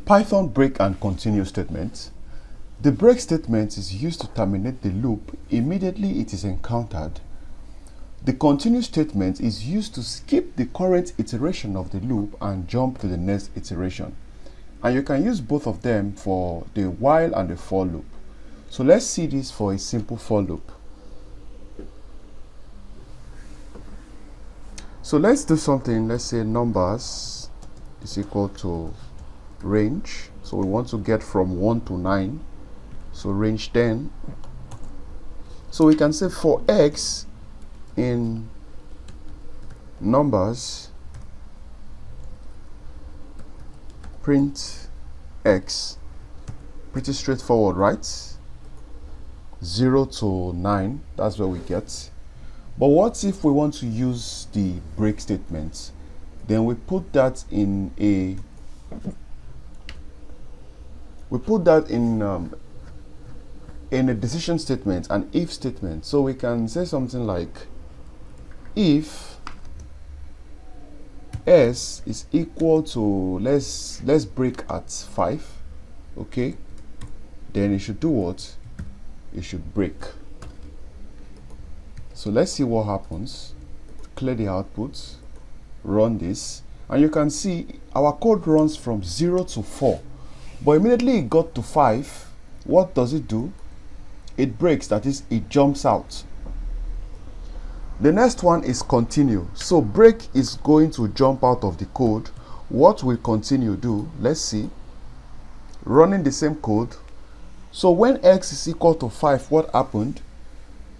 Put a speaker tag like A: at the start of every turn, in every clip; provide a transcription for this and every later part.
A: Python break and continue statement. The break statement is used to terminate the loop immediately it is encountered. The continue statement is used to skip the current iteration of the loop and jump to the next iteration. And you can use both of them for the while and the for loop. So let's see this for a simple for loop. So let's do something. Let's say numbers is equal to range. So we want to get from 1 to 9. So range 10. So we can say for x in numbers, print x. Pretty straightforward, right? 0 to 9, that's where we get. But what if we want to use the break statement? Then we put that in a decision statement, an if statement. So we can say something like if s is equal to, let's break at 5, okay, then it should do what? It should break. So let's see what happens. Clear the output, run this, and you can see our code runs from 0 to 4, but immediately it got to 5. What does it do? It breaks, that is, it jumps out. The next one is continue. So break is going to jump out of the code. What will continue do? Let's see. Running the same code. So when x is equal to 5, what happened?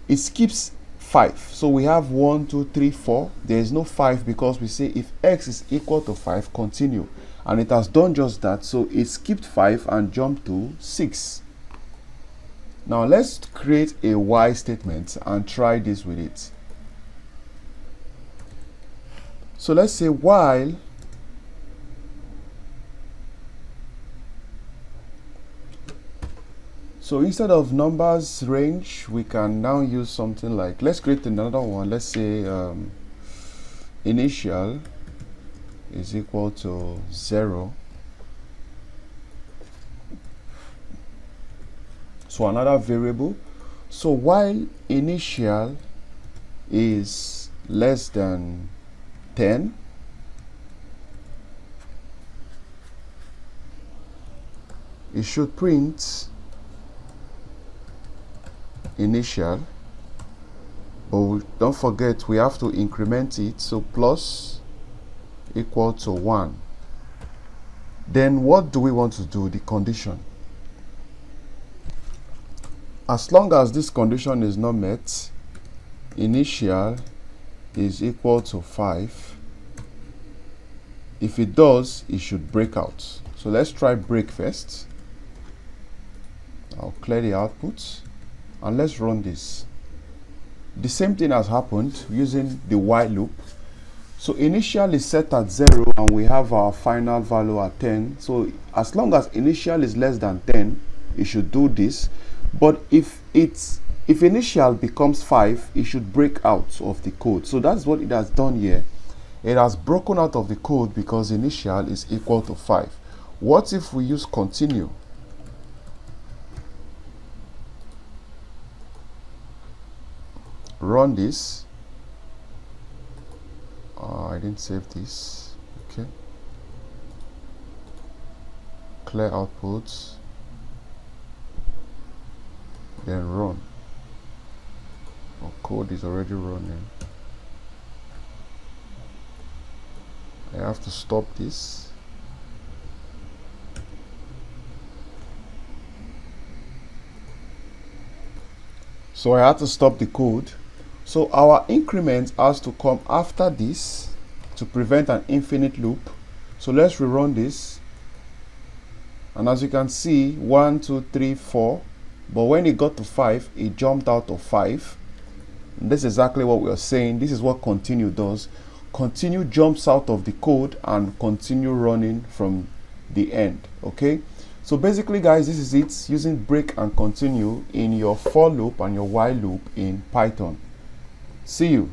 A: It skips 5. So we have 1, 2, 3, 4. There is no 5 because we say if x is equal to 5, continue. And it has done just that. So it skipped 5 and jumped to 6. Now let's create a while statement and try this with it. So let's say while so instead of numbers range, we can now use something like, let's create another one. Let's say initial is equal to 0. So another variable. So while initial is less than 10, it should print initial, but don't forget we have to increment it, so plus equal to 1. Then what do we want to do? The condition. As long as this condition is not met, initial is equal to 5. If it does, it should break out. So let's try break first. I'll clear the output and let's run this. The same thing has happened using the while loop. So initial is set at 0 and we have our final value at 10. So as long as initial is less than 10, it should do this. But if initial becomes 5, it should break out of the code. So that's what it has done here. It has broken out of the code because initial is equal to 5. What if we use continue? Run this. I didn't save this. Okay. Clear outputs. Then run. Our code is already running. I have to stop this. So I had to stop the code. So our increment has to come after this to prevent an infinite loop. So let's rerun this. And as you can see, 1, 2, 3, 4. But when it got to 5, it jumped out of 5. And this is exactly what we are saying. This is what continue does. Continue jumps out of the code and continue running from the end. Okay. So basically, guys, this is it, using break and continue in your for loop and your while loop in Python. See you.